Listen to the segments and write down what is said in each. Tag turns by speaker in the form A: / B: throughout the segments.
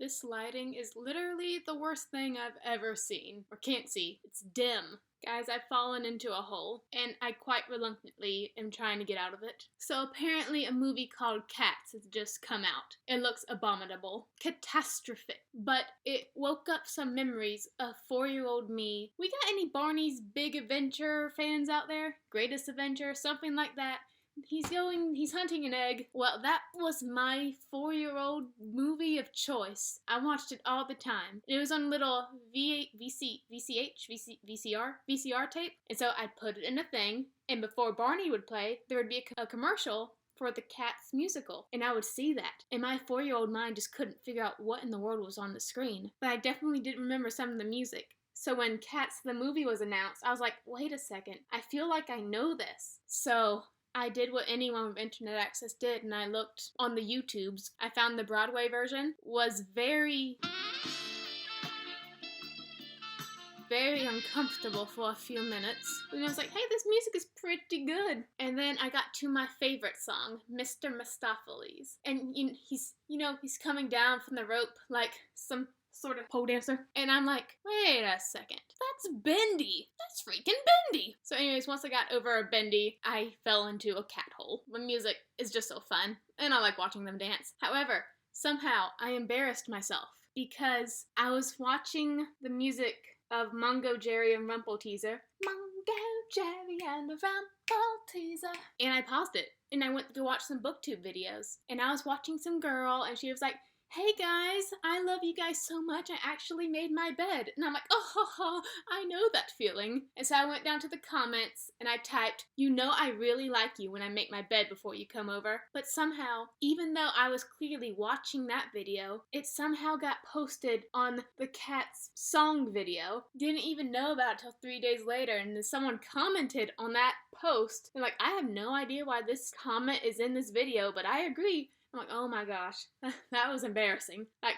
A: This lighting is literally the worst thing I've ever seen. Or can't see. It's dim. Guys, I've fallen into a hole, and I quite reluctantly am trying to get out of it. So apparently a movie called Cats has just come out. It looks abominable. Catastrophic. But it woke up some memories of 4-year-old me. We got any Barney's Big Adventure fans out there? Greatest Adventure? Something like that. He's hunting an egg. Well, that was my 4-year-old movie of choice. I watched it all the time. It was on little VCR tape. And so I'd put it in a thing, and before Barney would play, there would be a commercial for the Cats musical, and I would see that. And my 4-year-old mind just couldn't figure out what in the world was on the screen. But I definitely did remember some of the music. So when Cats the movie was announced, I was like, wait a second, I feel like I know this. So I did what anyone with internet access did, and I looked on the YouTubes. I found the Broadway version was very uncomfortable for a few minutes. And I was like, hey, this music is pretty good. And then I got to my favorite song, Mr. Mistopheles. And he's coming down from the rope like some sort of pole dancer. And I'm like, wait a second. That's Bendy. That's freaking Bendy. So anyways, once I got over Bendy, I fell into a cat hole. The music is just so fun, and I like watching them dance. However, somehow I embarrassed myself because I was watching the music of Mungo, Jerry, and Rumpelteazer. Mungo, Jerry, and Rumpelteazer. And I paused it, and I went to watch some booktube videos. And I was watching some girl, and she was like, hey guys, I love you guys so much, I actually made my bed. And I'm like, oh, I know that feeling. And so I went down to the comments and I typed, you know I really like you when I make my bed before you come over. But somehow, even though I was clearly watching that video, it somehow got posted on the Cats song video. Didn't even know about it till 3 days later, and then someone commented on that post. And like, I have no idea why this comment is in this video, but I agree. I'm like, oh my gosh, that was embarrassing. Like,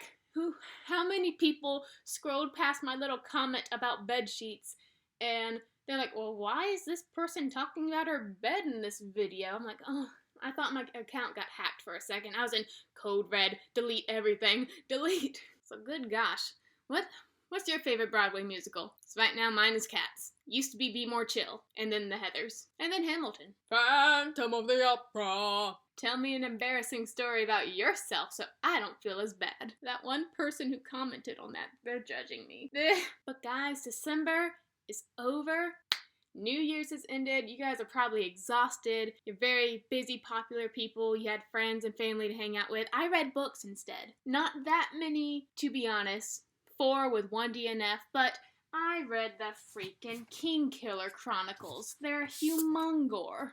A: how many people scrolled past my little comment about bed sheets, and they're like, well, why is this person talking about her bed in this video? I'm like, oh, I thought my account got hacked for a second. I was in code red, delete everything, delete. So good gosh, what's your favorite Broadway musical? So right now mine is Cats. Used to be More Chill, and then The Heathers, and then Hamilton. Phantom of the Opera. Tell me an embarrassing story about yourself so I don't feel as bad. That one person who commented on that, they're judging me. But guys, December is over. New Year's has ended. You guys are probably exhausted. You're very busy, popular people. You had friends and family to hang out with. I read books instead. Not that many, to be honest. 4 with 1 DNF, but I read the freaking Kingkiller Chronicles. They're humongous.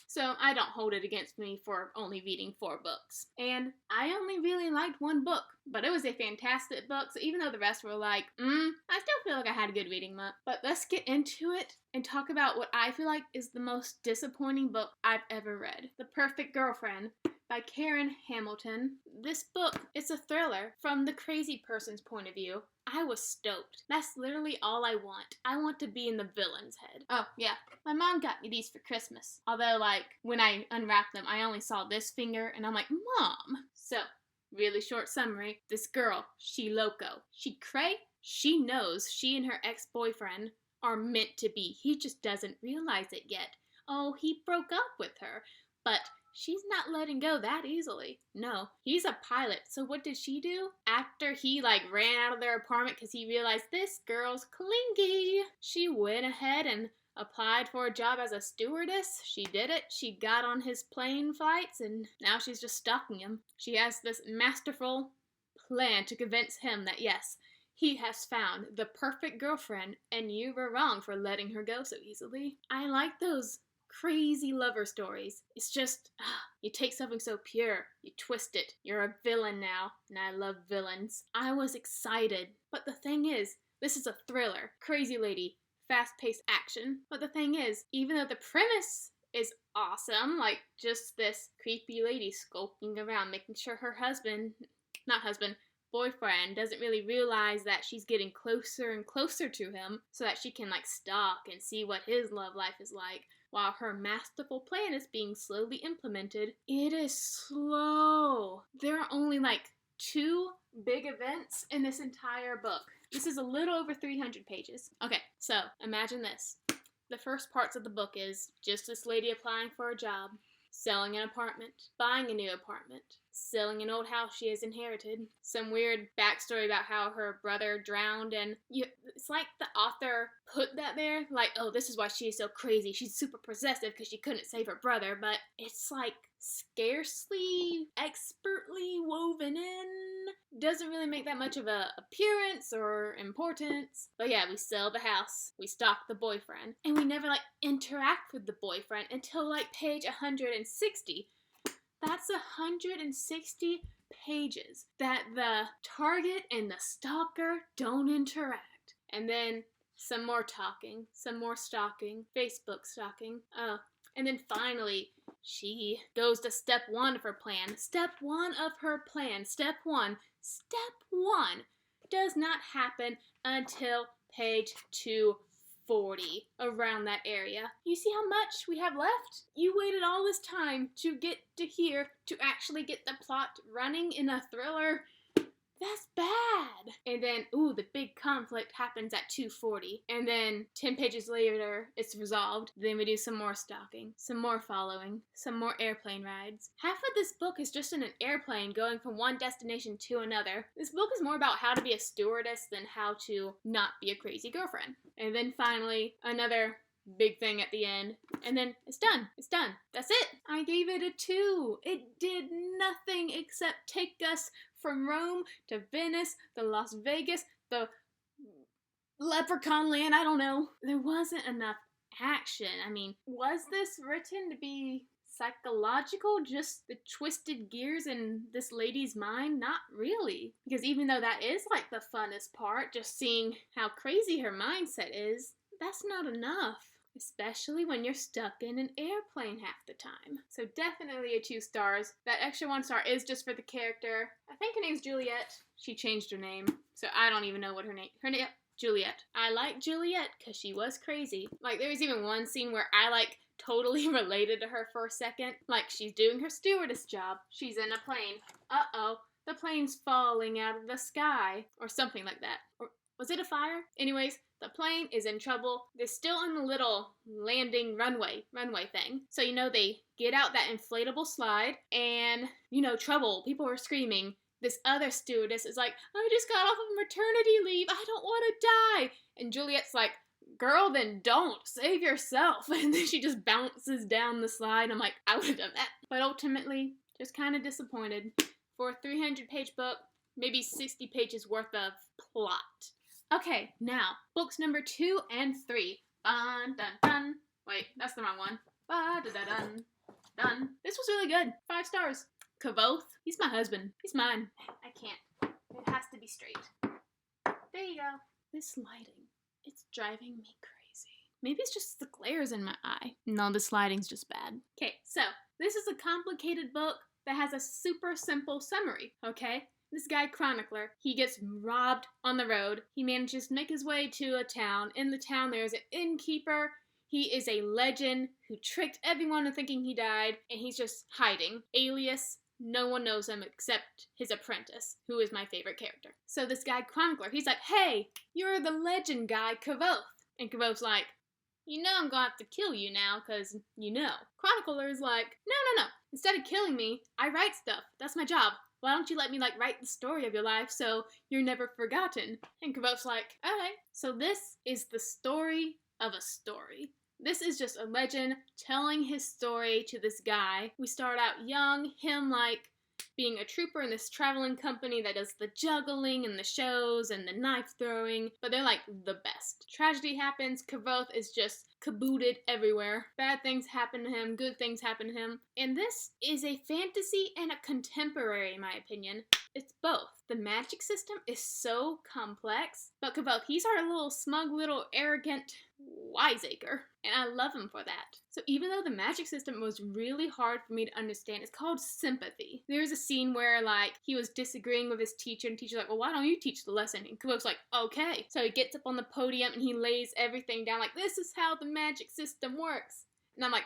A: So I don't hold it against me for only reading 4 books. And I only really liked 1 book, but it was a fantastic book, so even though the rest were like, I still feel like I had a good reading month. But let's get into it and talk about what I feel like is the most disappointing book I've ever read. The Perfect Girlfriend by Karen Hamilton. This book is a thriller from the crazy person's point of view. I was stoked. That's literally all I want. I want to be in the villain's head. Oh, yeah. My mom got me these for Christmas. Although, like, when I unwrapped them, I only saw this finger, and I'm like, Mom! So, really short summary. This girl, she loco. She cray. She knows she and her ex-boyfriend are meant to be. He just doesn't realize it yet. Oh, he broke up with her. But she's not letting go that easily. No, he's a pilot. So what did she do? After he ran out of their apartment because he realized this girl's clingy, she went ahead and applied for a job as a stewardess. She did it. She got on his plane flights, and now she's just stalking him. She has this masterful plan to convince him that yes, he has found the perfect girlfriend, and you were wrong for letting her go so easily. I like those crazy lover stories. It's just, you take something so pure, you twist it. You're a villain now, and I love villains. I was excited, but the thing is, this is a thriller. Crazy lady, fast-paced action. But the thing is, even though the premise is awesome, like just this creepy lady skulking around, making sure her boyfriend doesn't really realize that she's getting closer and closer to him so that she can stalk and see what his love life is like while her masterful plan is being slowly implemented. It is slow. There are only 2 big events in this entire book. This is a little over 300 pages. Okay, so imagine this. The first parts of the book is just this lady applying for a job, selling an apartment, buying a new apartment, selling an old house she has inherited, some weird backstory about how her brother drowned, and it's like the author put that there, like, oh, this is why she is so crazy. She's super possessive because she couldn't save her brother, but it's like scarcely expertly woven in. Doesn't really make that much of a appearance or importance. But yeah, we sell the house, we stalk the boyfriend, and we never like interact with the boyfriend until like page 160. That's 160 pages that the target and the stalker don't interact. And then some more talking, some more stalking, Facebook stalking. And then finally, she goes to step one of her plan. Step one does not happen until page 240, around that area. You see how much we have left? You waited all this time to get to here to actually get the plot running in a thriller. That's bad. And then, the big conflict happens at 240. And then 10 pages later, it's resolved. Then we do some more stalking, some more following, some more airplane rides. Half of this book is just in an airplane going from one destination to another. This book is more about how to be a stewardess than how to not be a crazy girlfriend. And then finally, another big thing at the end, and then it's done. That's it. I gave it a 2. It did nothing except take us from Rome to Venice, the Las Vegas, the Leprechaun Land, I don't know. There wasn't enough action. I mean, was this written to be psychological? Just the twisted gears in this lady's mind? Not really. Because even though that is like the funnest part, just seeing how crazy her mindset is, that's not enough. Especially when you're stuck in an airplane half the time. So definitely a 2 stars. That extra 1 star is just for the character. I think her name's Juliet. She changed her name, so I don't even know what her name. Juliet. I like Juliet because she was crazy. Like, there was even one scene where I like totally related to her for a second. Like, she's doing her stewardess job. She's in a plane. Uh-oh, the plane's falling out of the sky, or something like that. Or was it a fire? Anyways, the plane is in trouble. They're still on the little landing runway thing. So, they get out that inflatable slide and, trouble. People are screaming. This other stewardess is like, I just got off of maternity leave. I don't want to die. And Juliet's like, girl, then don't. Save yourself. And then she just bounces down the slide. I'm like, I would have done that. But ultimately, just kind of disappointed. For a 300-page book, maybe 60 pages worth of plot. Okay, now, books number 2 and 3. Dun, dun, dun. Wait, that's the wrong one. Ba, da, da, dun, dun. This was really good. 5 stars. Kavoth, he's my husband. He's mine. I can't. It has to be straight. There you go. This lighting, it's driving me crazy. Maybe it's just the glares in my eye. No, this lighting's just bad. Okay, so, this is a complicated book that has a super simple summary, okay? This guy, chronicler, he gets robbed on the road. He manages to make his way to a town. In the town, there's an innkeeper. He is a legend who tricked everyone into thinking he died, and he's just hiding. Alias, no one knows him except his apprentice, who is my favorite character. So this guy, chronicler, he's like, hey, you're the legend guy, Kavoth. And Kavoth's like, I'm gonna have to kill you now, because Chronicler's like, no. Instead of killing me, I write stuff. That's my job. Why don't you let me, write the story of your life so you're never forgotten? And Kavoth's like, okay. So this is the story of a story. This is just a legend telling his story to this guy. We start out young, him, being a trooper in this traveling company that does the juggling and the shows and the knife throwing, but they're, the best. Tragedy happens, Kavoth is just cabooted everywhere. Bad things happen to him, good things happen to him. And this is a fantasy and a contemporary, in my opinion. It's both. The magic system is so complex, but Kavoth, he's our little smug, little arrogant wiseacre, and I love him for that. So even though the magic system was really hard for me to understand, it's called sympathy. There's a scene where, he was disagreeing with his teacher, and the teacher's like, well, why don't you teach the lesson? And Kavoth's like, okay. So he gets up on the podium, and he lays everything down, this is how the magic system works. And I'm like,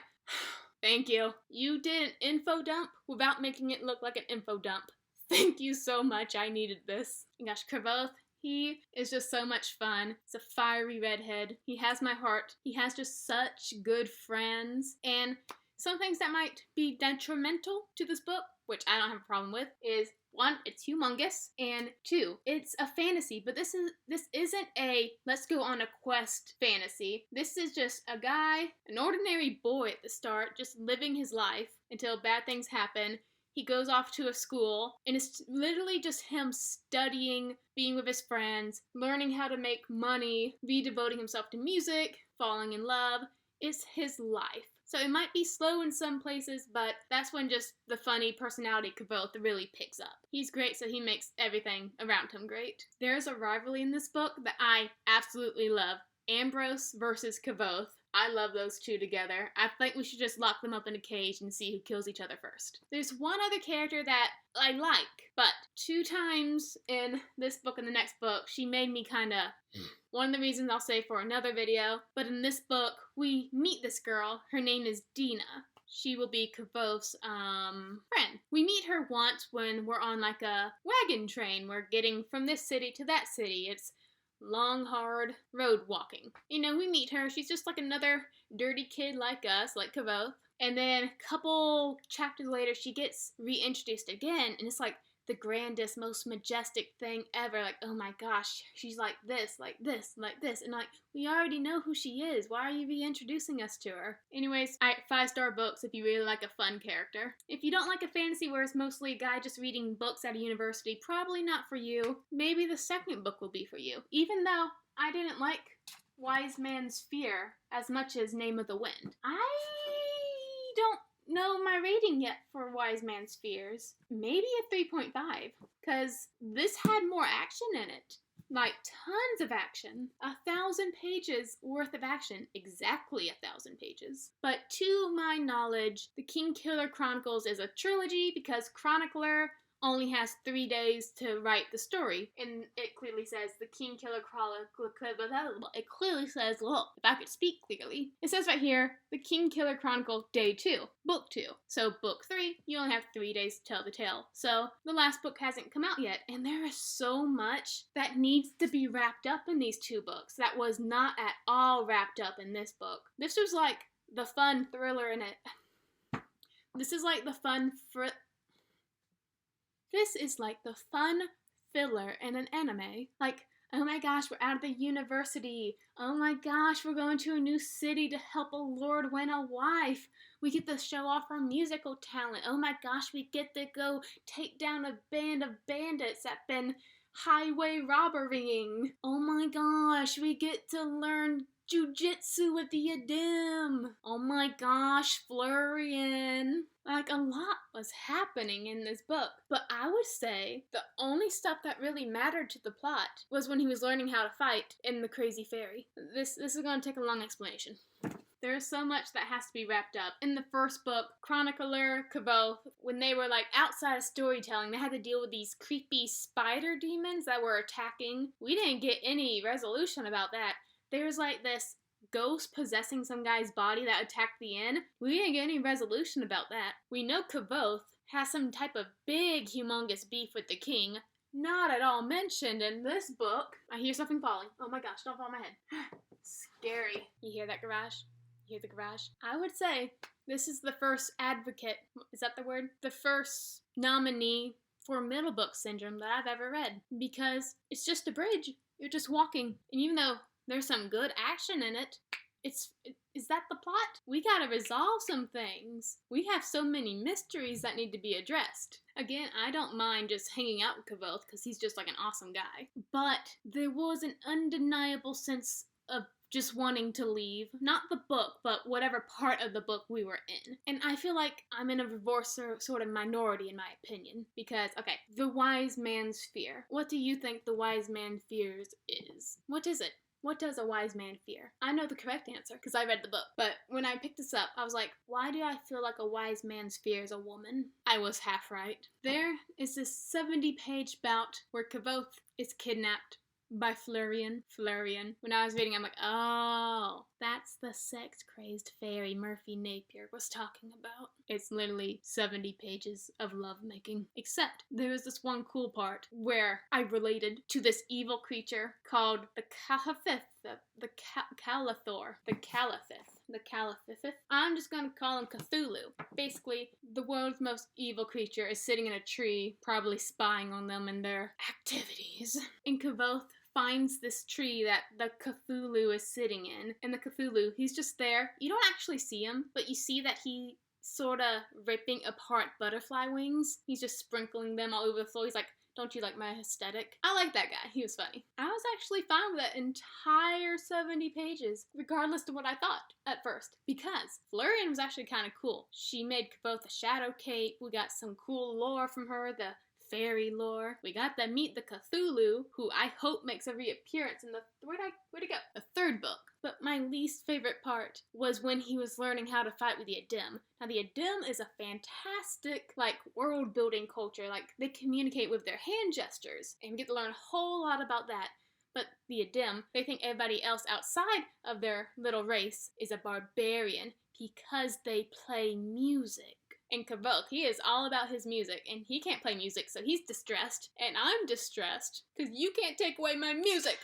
A: thank you. You did an info dump without making it look like an info dump. Thank you so much. I needed this. And gosh, Kvothe, he is just so much fun. He's a fiery redhead. He has my heart. He has just such good friends. And some things that might be detrimental to this book, which I don't have a problem with, is 1, it's humongous, and 2, it's a fantasy, but this isn't a let's go on a quest fantasy. This is just a guy, an ordinary boy at the start, just living his life until bad things happen. He goes off to a school, and it's literally just him studying, being with his friends, learning how to make money, re-devoting himself to music, falling in love. It's his life. So it might be slow in some places, but that's when just the funny personality Kvothe really picks up. He's great, so he makes everything around him great. There's a rivalry in this book that I absolutely love. Ambrose versus Kvothe. I love those two together. I think we should just lock them up in a cage and see who kills each other first. There's one other character that I like, but 2 times in this book and the next book, she made me kinda... One of the reasons I'll say for another video, but in this book, we meet this girl. Her name is Dina. She will be Kvothe's friend. We meet her once when we're on like a wagon train. We're getting from this city to that city. It's long, hard road walking. You know, we meet her. She's just like another dirty kid like us, like Kvothe. And then a couple chapters later, she gets reintroduced again, and it's like the grandest, most majestic thing ever. Like, oh my gosh, she's like this, like this, like this. And like, we already know who she is. Why are you reintroducing us to her? Anyways, 5-star books if you really like a fun character. If you don't like a fantasy where it's mostly a guy just reading books at a university, probably not for you. Maybe the second book will be for you. Even though I didn't like Wise Man's Fear as much as Name of the Wind. I don't know my rating yet for Wise Man's Fears. Maybe a 3.5, because this had more action in it. Like, tons of action. 1,000 pages worth of action. Exactly 1,000 pages. But to my knowledge, the Kingkiller Chronicles is a trilogy because Chronicler only has 3 days to write the story. And it clearly says the Kingkiller Chronicles, it clearly says, well, if I could speak clearly, it says right here, the Kingkiller Chronicles Day 2, Book 2. So Book 3, you only have 3 days to tell the tale. So the last book hasn't come out yet, and there is so much that needs to be wrapped up in these 2 books that was not at all wrapped up in this book. This was like the fun thriller in it. This is like the fun This is like the fun filler in an anime. Like, oh my gosh, we're out of the university. Oh my gosh, we're going to a new city to help a lord win a wife. We get to show off our musical talent. Oh my gosh, we get to go take down a band of bandits that been highway robberying. Oh my gosh, we get to learn jujitsu with the Adim. Oh my gosh, Florian. Like, a lot was happening in this book. But I would say the only stuff that really mattered to the plot was when he was learning how to fight in the Crazy Fairy. This is going to take a long explanation. There is so much that has to be wrapped up. In the first book, Chronicler, Kvothe, when they were like outside of storytelling, they had to deal with these creepy spider demons that were attacking. We didn't get any resolution about that. There's like this ghost possessing some guy's body that attacked the inn. We didn't get any resolution about that. We know Kvothe has some type of big, humongous beef with the king. Not at all mentioned in this book. I hear something falling. Oh my gosh, don't fall on my head. Scary. You hear that, garage? You hear the garage? I would say this is the first advocate. Is that the word? The first nominee for middle book syndrome that I've ever read. Because it's just a bridge. You're just walking. And even though there's some good action in it, is that the plot? We gotta resolve some things. We have so many mysteries that need to be addressed. Again, I don't mind just hanging out with Kvothe because he's just like an awesome guy. But there was an undeniable sense of just wanting to leave. Not the book, but whatever part of the book we were in. And I feel like I'm in a reverse sort of minority in my opinion. Because, okay, the wise man's fear. What do you think the wise man fears is? What is it? What does a wise man fear? I know the correct answer because I read the book. But when I picked this up, I was like, why do I feel like a wise man's fear is a woman? I was half right. There is this 70-page bout where Kvothe is kidnapped by Florian. When I was reading, I'm like, oh, that's the sex-crazed fairy Murphy Napier was talking about. It's literally 70 pages of lovemaking. Except there was this one cool part where I related to this evil creature called the Calathith. I'm just gonna call him Cthulhu. Basically, the world's most evil creature is sitting in a tree, probably spying on them and their activities. And Kavoth finds this tree that the Cthulhu is sitting in. And the Cthulhu, he's just there. You don't actually see him, but you see that he sorta ripping apart butterfly wings. He's just sprinkling them all over the floor. He's like, don't you like my aesthetic? I like that guy. He was funny. I was actually fine with that entire 70 pages, regardless of what I thought at first, because Florian was actually kind of cool. She made both a shadow cape. We got some cool lore from her, the fairy lore. We got to meet the Cthulhu, who I hope makes a reappearance in the, where'd it go? The third book. But my least favorite part was when he was learning how to fight with the Adim. Now, the Adim is a fantastic, world-building culture. They communicate with their hand gestures, and we get to learn a whole lot about that. But the Adim, they think everybody else outside of their little race is a barbarian because they play music. And Kavoth, he is all about his music, and he can't play music, so he's distressed. And I'm distressed, because you can't take away my music.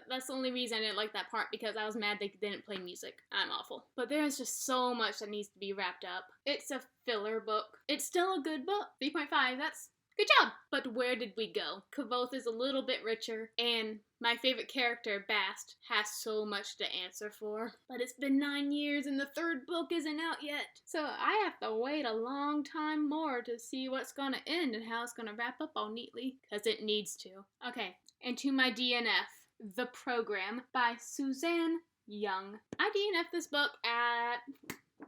A: That's the only reason I didn't like that part, because I was mad they didn't play music. I'm awful. But there's just so much that needs to be wrapped up. It's a filler book. It's still a good book. 3.5, that's good job. But where did we go? Kavoth is a little bit richer, and my favorite character, Bast, has so much to answer for. But it's been 9 years and the third book isn't out yet. So I have to wait a long time more to see what's gonna end and how it's gonna wrap up all neatly, because it needs to. Okay, and to my DNF. The Program by Suzanne Young. I DNF'd this book at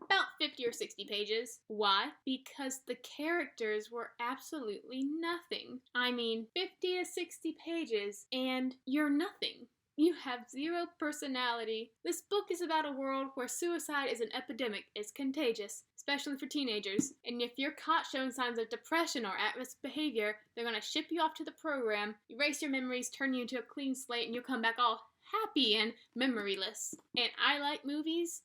A: about 50 or 60 pages. Why? Because the characters were absolutely nothing. I mean, 50 to 60 pages and you're nothing. You have zero personality. This book is about a world where suicide is an epidemic. It's contagious, especially for teenagers. And if you're caught showing signs of depression or at-risk behavior, they're gonna ship you off to the program, erase your memories, turn you into a clean slate, and you'll come back all happy and memoryless. And I like movies.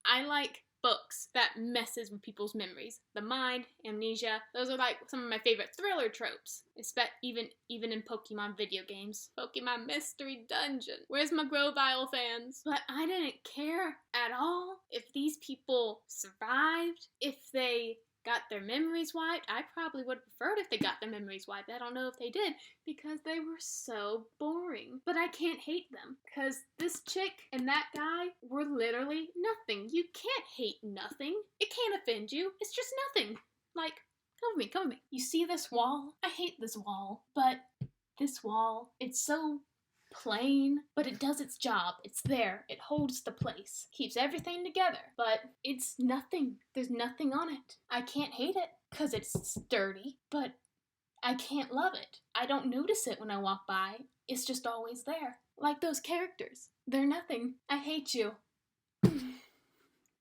A: I like books that messes with people's memories. The mind, amnesia, those are some of my favorite thriller tropes. Even in Pokemon video games. Pokemon Mystery Dungeon. Where's my Grovyle fans? But I didn't care at all if these people survived, if they got their memories wiped. I probably would have preferred if they got their memories wiped. I don't know if they did, because they were so boring. But I can't hate them, because this chick and that guy were literally nothing. You can't hate nothing. It can't offend you. It's just nothing. Come with me. You see this wall? I hate this wall. But this wall, it's so plain, but it does its job. It's there. It holds the place. Keeps everything together. But it's nothing. There's nothing on it. I can't hate it because it's sturdy, but I can't love it. I don't notice it when I walk by. It's just always there. Like those characters. They're nothing. I hate you.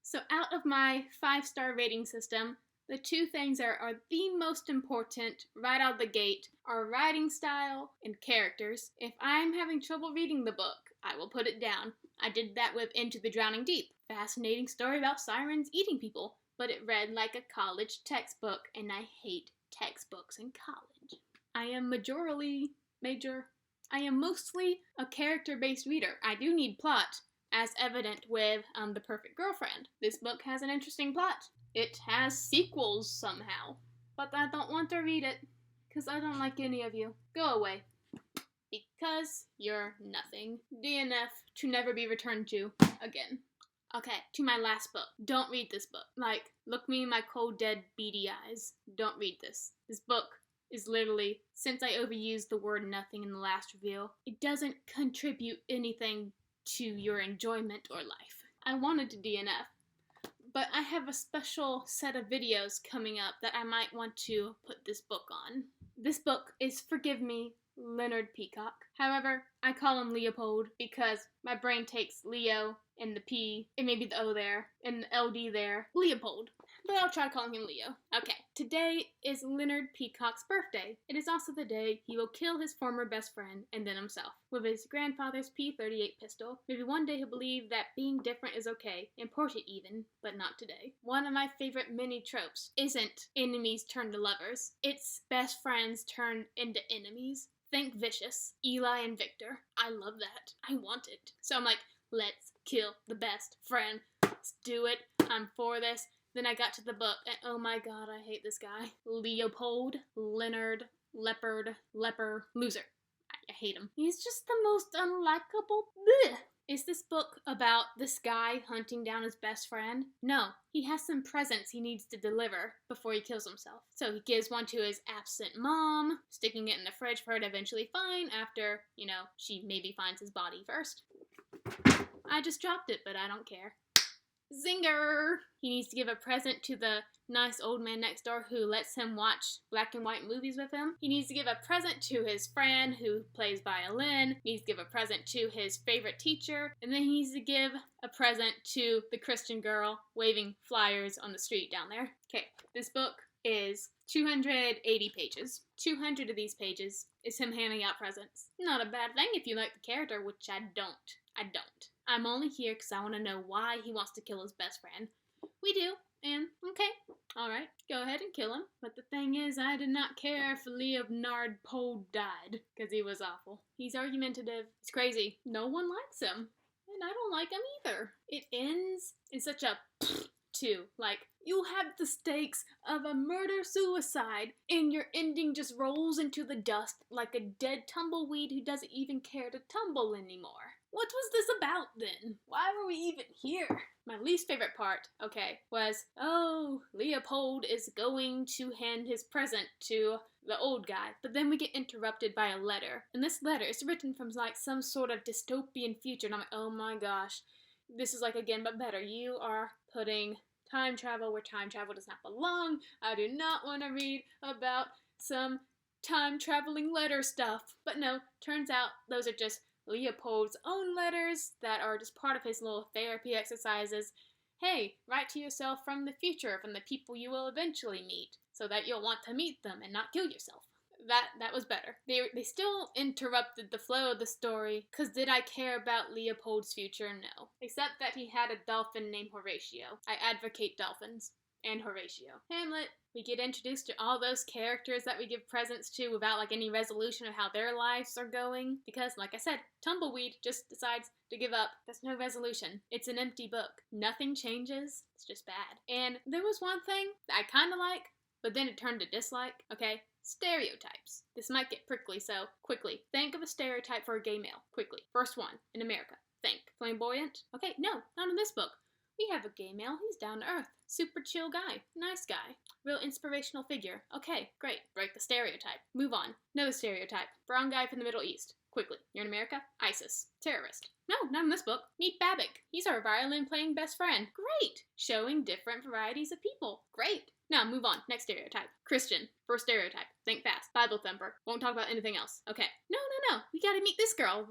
A: So out of my 5-star rating system, the two things that are the most important right out the gate are writing style and characters. If I'm having trouble reading the book, I will put it down. I did that with Into the Drowning Deep. Fascinating story about sirens eating people, but it read like a college textbook, and I hate textbooks in college. I am mostly a character-based reader. I do need plot, as evident with The Perfect Girlfriend. This book has an interesting plot. It has sequels somehow, but I don't want to read it, because I don't like any of you. Go away. Because you're nothing. DNF, to never be returned to again. Okay, to my last book. Don't read this book. Look me in my cold, dead, beady eyes. Don't read this. This book is literally, since I overused the word nothing in the last reveal, it doesn't contribute anything to your enjoyment or life. I wanted to DNF, but I have a special set of videos coming up that I might want to put this book on. This book is, forgive me, Leonard Peacock. However, I call him Leopold because my brain takes Leo and the P, and maybe the O there, and the LD there. Leopold. but I'll try calling him Leo. Okay, today is Leonard Peacock's birthday. It is also the day he will kill his former best friend and then himself with his grandfather's P-38 pistol. Maybe one day he'll believe that being different is okay, important even, but not today. One of my favorite mini tropes isn't enemies turned to lovers, it's best friends turned into enemies. Think Vicious, Eli and Victor. I love that. I want it. So I'm like, let's kill the best friend. Let's do it. I'm for this. Then I got to the book, and oh my god, I hate this guy. Leopold, Leonard, Leopard, Leper, Loser. I hate him. He's just the most unlikable. Blech. Is this book about this guy hunting down his best friend? No, he has some presents he needs to deliver before he kills himself. So he gives one to his absent mom, sticking it in the fridge for her to eventually find after, she maybe finds his body first. I just dropped it, but I don't care. Zinger! He needs to give a present to the nice old man next door who lets him watch black and white movies with him. He needs to give a present to his friend who plays violin. He needs to give a present to his favorite teacher. And then he needs to give a present to the Christian girl waving flyers on the street down there. Okay, this book is 280 pages. 200 of these pages is him handing out presents. Not a bad thing if you like the character, which I don't. I'm only here because I want to know why he wants to kill his best friend. We do, and okay, alright, go ahead and kill him. But the thing is, I did not care if Leonard Poe died, because he was awful. He's argumentative, he's crazy, no one likes him, and I don't like him either. It ends in such a too. Like, you have the stakes of a murder-suicide, and your ending just rolls into the dust like a dead tumbleweed who doesn't even care to tumble anymore. What was this about then? Why were we even here? My least favorite part, was, Leopold is going to hand his present to the old guy, but then we get interrupted by a letter. And this letter is written from like some sort of dystopian future, and I'm like, oh my gosh, this is like again but better. You are putting time travel where time travel does not belong. I do not want to read about some time traveling letter stuff. But no, turns out those are just Leopold's own letters that are just part of his little therapy exercises. Hey, write to yourself from the future, from the people you will eventually meet, so that you'll want to meet them and not kill yourself. That was better. They still interrupted the flow of the story, because did I care about Leopold's future? No. Except that he had a dolphin named Horatio. I advocate dolphins. And Horatio. Hamlet, we get introduced to all those characters that we give presents to without like any resolution of how their lives are going. Because, like I said, Tumbleweed just decides to give up. There's no resolution. It's an empty book. Nothing changes. It's just bad. And there was one thing that I kind of like, but then it turned to dislike. Okay, stereotypes. This might get prickly, so quickly. Think of a stereotype for a gay male. Quickly. First one, in America. Think. Flamboyant? Okay, no, not in this book. We have a gay male, he's down to earth. Super chill guy. Nice guy. Real inspirational figure. Okay, great. Break the stereotype. Move on. Another stereotype. Brown guy from the Middle East. Quickly. You're in America? ISIS. Terrorist. No, not in this book. Meet Babbitt. He's our violin-playing best friend. Great. Showing different varieties of people. Great. Now, move on. Next stereotype. Christian. First stereotype. Think fast. Bible thumper. Won't talk about anything else. Okay. No. We gotta meet this girl.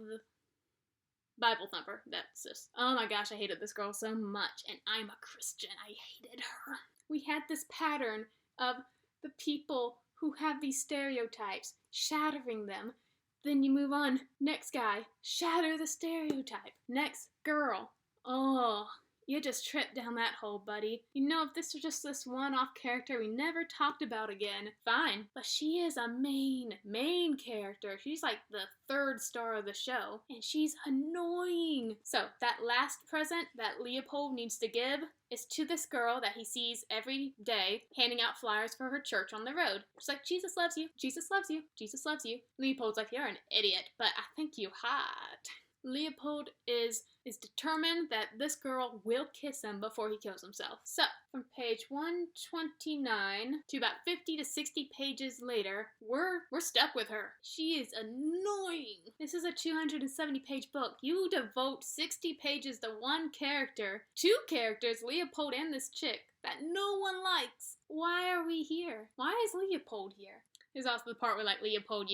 A: Bible thumper. That's just, oh my gosh, I hated this girl so much, and I'm a Christian. I hated her. We had this pattern of the people who have these stereotypes, shattering them. Then you move on. Next guy, shatter the stereotype. Next girl. Oh, you just tripped down that hole, buddy. You know, if this was just this one-off character we never talked about again, fine. But she is a main character. She's like the third star of the show. And she's annoying. So, that last present that Leopold needs to give is to this girl that he sees every day, handing out flyers for her church on the road. She's like, Jesus loves you. Jesus loves you. Jesus loves you. Leopold's like, you're an idiot, but I think you hot. Leopold is determined that this girl will kiss him before he kills himself. So, from page 129 to about 50 to 60 pages later, we're stuck with her. She is annoying. This is a 270-page book. You devote 60 pages to one character, two characters, Leopold and this chick, that no one likes. Why are we here? Why is Leopold here? There's also the part where, like, Leopold,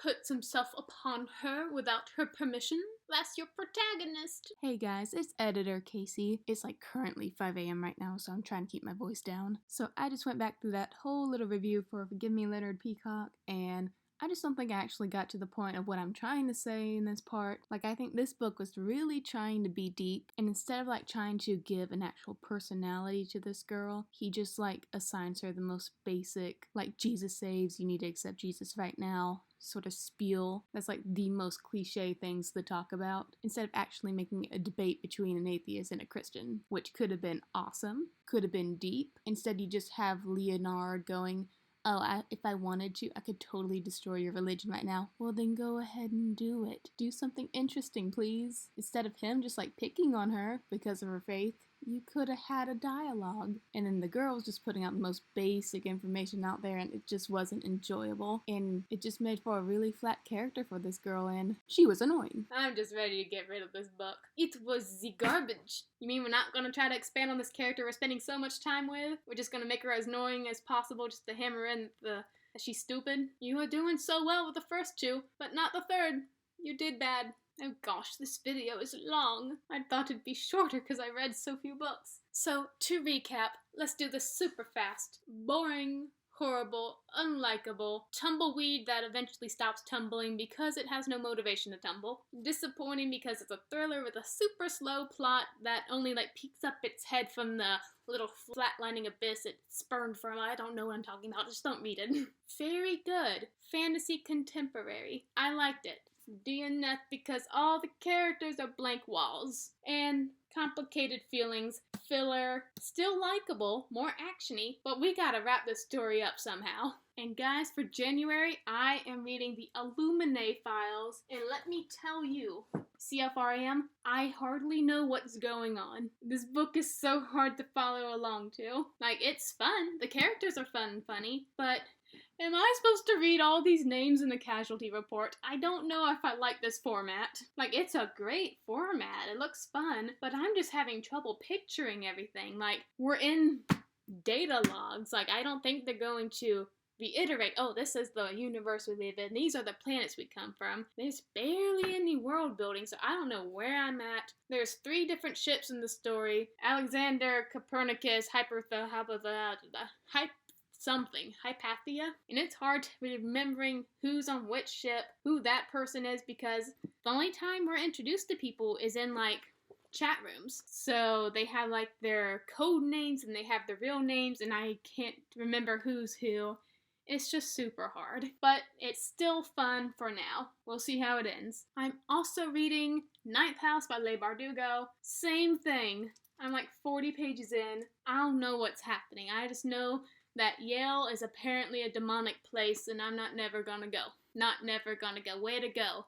A: puts himself upon her without her permission. That's your protagonist.
B: Hey guys, it's editor Casey. It's like currently 5 a.m. right now, so I'm trying to keep my voice down. So I just went back through that whole little review for Forgive Me Leonard Peacock, and I just don't think I actually got to the point of what I'm trying to say in this part. Like, I think this book was really trying to be deep, and instead of like trying to give an actual personality to this girl, he just like assigns her the most basic, like, Jesus saves, you need to accept Jesus right now sort of spiel. That's like the most cliche things to talk about, instead of actually making a debate between an atheist and a Christian, which could have been awesome, could have been deep. Instead, you just have Leonard going, oh, if I wanted to, I could totally destroy your religion right now. Well, then go ahead and do it. Do something interesting, please. Instead of him just like picking on her because of her faith, you could have had a dialogue. And then the girl was just putting out the most basic information out there, and it just wasn't enjoyable. And it just made for a really flat character for this girl, and she was annoying.
A: I'm just ready to get rid of this book. It was the garbage. You mean we're not going to try to expand on this character we're spending so much time with? We're just going to make her as annoying as possible just to hammer in that she's stupid? You were doing so well with the first two, but not the third. You did bad. Oh gosh, this video is long. I thought it'd be shorter because I read so few books. So, to recap, let's do this super fast. Boring, horrible, unlikable, tumbleweed that eventually stops tumbling because it has no motivation to tumble. Disappointing because it's a thriller with a super slow plot that only like peeks up its head from the little flatlining abyss it spurned from. I don't know what I'm talking about, just don't read it. Very good. Fantasy contemporary. I liked it. DNFed because all the characters are blank walls. And complicated feelings, filler, still likable, more actiony, but we gotta wrap this story up somehow. And guys, for January, I am reading the Illuminae Files, and let me tell you, see how far I am? I hardly know what's going on. This book is so hard to follow along to. Like, it's fun, the characters are fun and funny, but am I supposed to read all these names in the casualty report? I don't know if I like this format. Like, it's a great format, it looks fun, but I'm just having trouble picturing everything. Like, we're in data logs. Like, I don't think they're going to reiterate, oh, this is the universe we live in, these are the planets we come from. There's barely any world building, so I don't know where I'm at. There's 3 different ships in the story. Alexander, Copernicus, Hypatia, and it's hard remembering who's on which ship, who that person is, because the only time we're introduced to people is in like chat rooms. So they have like their code names and they have their real names, and I can't remember who's who. It's just super hard, but it's still fun for now. We'll see how it ends. I'm also reading Ninth House by Leigh Bardugo. Same thing. I'm like 40 pages in. I don't know what's happening. I just know that Yale is apparently a demonic place, and I'm never gonna go. Not never gonna go. Way to go.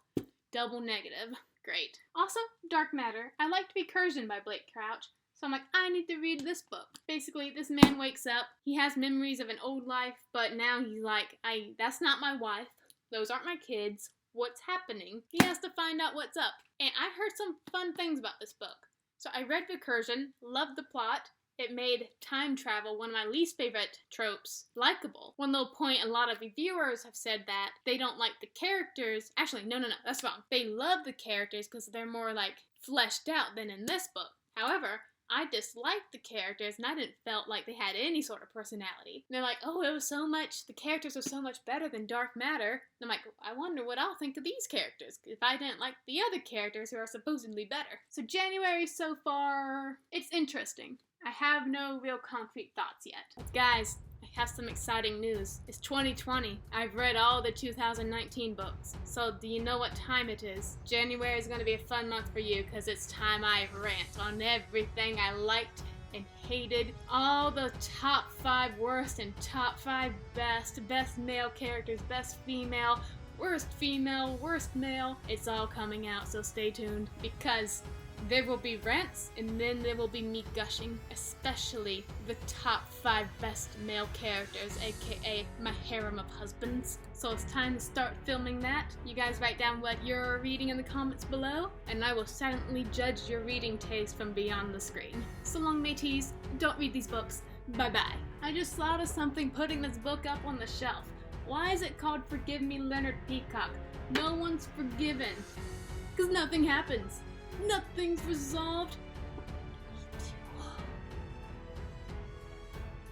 A: Double negative. Great. Also, Dark Matter. I liked Recursion by Blake Crouch, so I'm like, I need to read this book. Basically, this man wakes up, he has memories of an old life, but now he's like, that's not my wife, those aren't my kids, what's happening? He has to find out what's up. And I heard some fun things about this book. So I read Recursion, loved the plot. It made time travel, one of my least favorite tropes, likable. One little point, a lot of reviewers have said that they don't like the characters. Actually, no, that's wrong. They love the characters because they're more like fleshed out than in this book. However, I disliked the characters, and I didn't felt like they had any sort of personality. And they're like, oh, the characters are so much better than Dark Matter. And I'm like, I wonder what I'll think of these characters, if I didn't like the other characters who are supposedly better. So January so far, it's interesting. I have no real concrete thoughts yet. Guys, I have some exciting news. It's 2020. I've read all the 2019 books. So do you know what time it is? January is going to be a fun month for you because it's time I rant on everything I liked and hated. All the top 5 worst and top 5 best male characters, best female, worst male. It's all coming out, so stay tuned because there will be rants, and then there will be me gushing, especially the top 5 best male characters, aka my harem of husbands. So it's time to start filming that. You guys write down what you're reading in the comments below, and I will silently judge your reading taste from beyond the screen. So long, mateys. Don't read these books. Bye-bye. I just thought of something putting this book up on the shelf. Why is it called Forgive Me Leonard Peacock? No one's forgiven. Because nothing happens. Nothing's resolved.